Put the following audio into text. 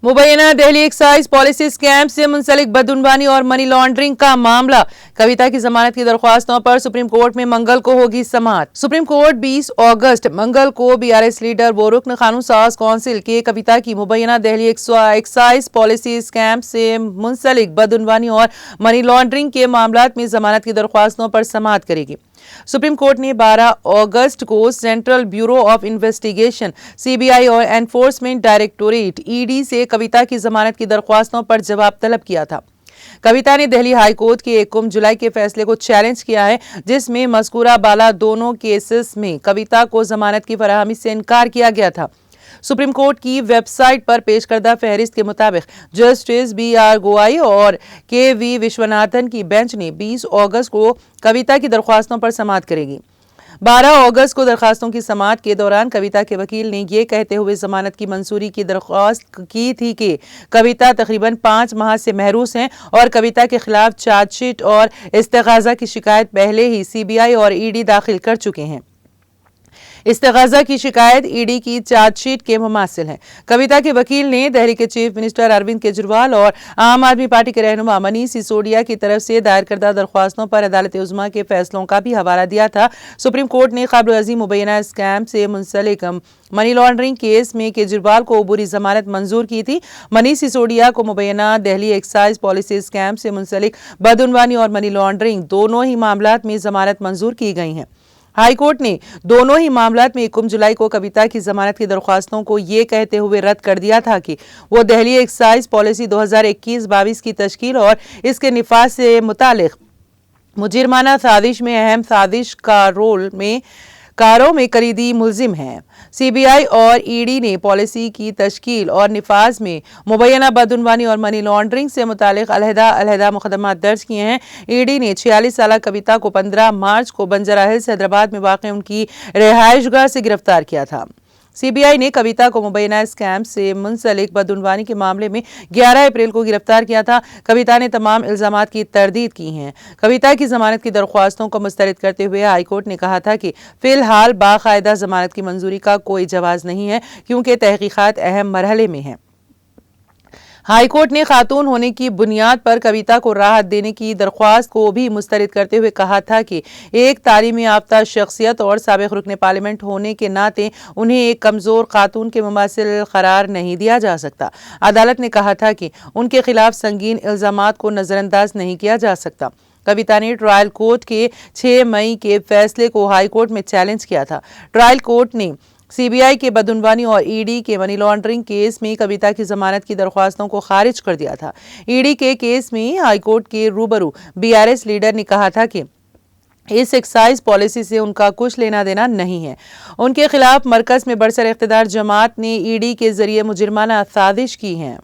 मुबैना Delhi excise policy scam से मुंसलिक बदउनवानी और money laundering का मामला। कविता की जमानत की दरख्वास्तों पर सुप्रीम कोर्ट में मंगल को होगी समाअत। सुप्रीम कोर्ट 20 अगस्त मंगल को बीआरएस लीडर व रुकन कानून साज कौंसिल के कविता की मुबैना दहली एक्साइज पॉलिसी स्कैम से मुंसलिक बदउनवानी और मनी लॉन्ड्रिंग के मामलात में जमानत की दरख्वास्तों पर समाअत करेगी। सुप्रीम कोर्ट ने 12 अगस्त को central bureau of investigation CBI और एनफोर्समेंट डायरेक्टोरेट ईडी से कविता की जमानत की दरख्वास्तों पर जवाब तलब किया था। कविता ने दिल्ली हाई कोर्ट के 1 जुलाई के फैसले को चैलेंज किया है, जिसमें मज़कूरा बाला दोनों केसेस में कविता को जमानत की फराहमी से इनकार किया गया था। सुप्रीम कोर्ट की वेबसाइट पर पेश करदा फहरिस्त के मुताबिक जस्टिस BR गोवाई और KV विश्वनाथन की बेंच ने 20 अगस्त को कविता की दरख्वास्तों पर समाअत करेगी। 12 अगस्त को दरखास्तों की समाअत के दौरान कविता के वकील ने यह कहते हुए जमानत की मंजूरी की दरख्वास्त की थी कि कविता तकरीबन 5 माह से महरूस हैं और कविता के खिलाफ चार्जशीट और इस्तेगाजा की शिकायत पहले ही CBI और ED दाखिल कर चुके हैं। इस्तेगाजा की शिकायत ED की चार्जशीट के मुमासिल है। कविता के वकील ने दिल्ली के चीफ मिनिस्टर अरविंद केजरीवाल और आम आदमी पार्टी के रहनुमा मनीष सिसोदिया की तरफ से दायर करदा दरख्वास्तों पर अदालत उज़्मा के फैसलों का भी हवाला दिया था। सुप्रीम कोर्ट ने क़ाबिल अज़ीम मुबैना स्कैम से मुंसलिक मनी लॉन्ड्रिंग केस में केजरीवाल को अबूरी जमानत मंजूर की थी। मनीष सिसोदिया को मुबैना दहली एक्साइज पॉलिसी स्कैम से मुंसलिक बदउनवानी और मनी लॉन्ड्रिंग दोनों ही मामलात में जमानत मंजूर की गई हैं। हाई कोर्ट ने दोनों ही मामलात में 1 जुलाई को कविता की जमानत की दरख्वास्तों को ये कहते हुए रद्द कर दिया था कि वो दहली एक्साइज पॉलिसी 2021-22 की तश्कील और इसके निफाज से मुतालिक मुजरिमाना साजिश में अहम साजिश कारों में कलीदी मुलजिम हैं। CBI और ED ने पॉलिसी की तश्कील और निफाज में मुबैना बदउनवानी और मनी लॉन्ड्रिंग से मुतालिक अलहदा मुकदमात दर्ज किए हैं। ED ने 46 साला कविता को 15 मार्च को बंजारा हिल्स हैदराबाद में वाक़ उनकी रिहाइशगाह से गिरफ्तार किया था। CBI ने कविता को मुबैना स्कैम से मुंसलिक बदउनवानी के मामले में 11 अप्रैल को गिरफ्तार किया था। कविता ने तमाम इल्जामात की तरदीद की हैं। कविता की जमानत की दरख्वास्तों को मुस्तरद करते हुए हाई कोर्ट ने कहा था कि फिलहाल बाकायदा जमानत की मंजूरी का कोई जवाज़ नहीं है, क्योंकि तहकीकात अहम मरहले में हैं। हाई कोर्ट ने खातून होने की बुनियाद पर कविता को राहत देने की दरख्वास्त को भी मुस्तरद करते हुए कहा था कि एक तालीमी याफ्ता शख्सियत और साबिक रुकन पार्लियामेंट होने के नाते उन्हें एक कमज़ोर खातून के मुमासिल करार नहीं दिया जा सकता। अदालत ने कहा था कि उनके खिलाफ संगीन इल्ज़ामात को नज़रअंदाज नहीं किया जा सकता। कविता ने ट्रायल कोर्ट के 6 मई के फैसले को हाई कोर्ट में चैलेंज किया था। ट्रायल कोर्ट ने CBI के बदउनवानी और ED के मनी लॉन्ड्रिंग केस में कविता की जमानत की दरख्वास्तों को खारिज कर दिया था। ED के केस में हाई कोर्ट के रूबरू BRS लीडर ने कहा था कि इस एक्साइज पॉलिसी से उनका कुछ लेना देना नहीं है। उनके खिलाफ मरकज में बरसर इख्तिदार जमात ने ED के जरिए मुजरिमाना साजिश की है।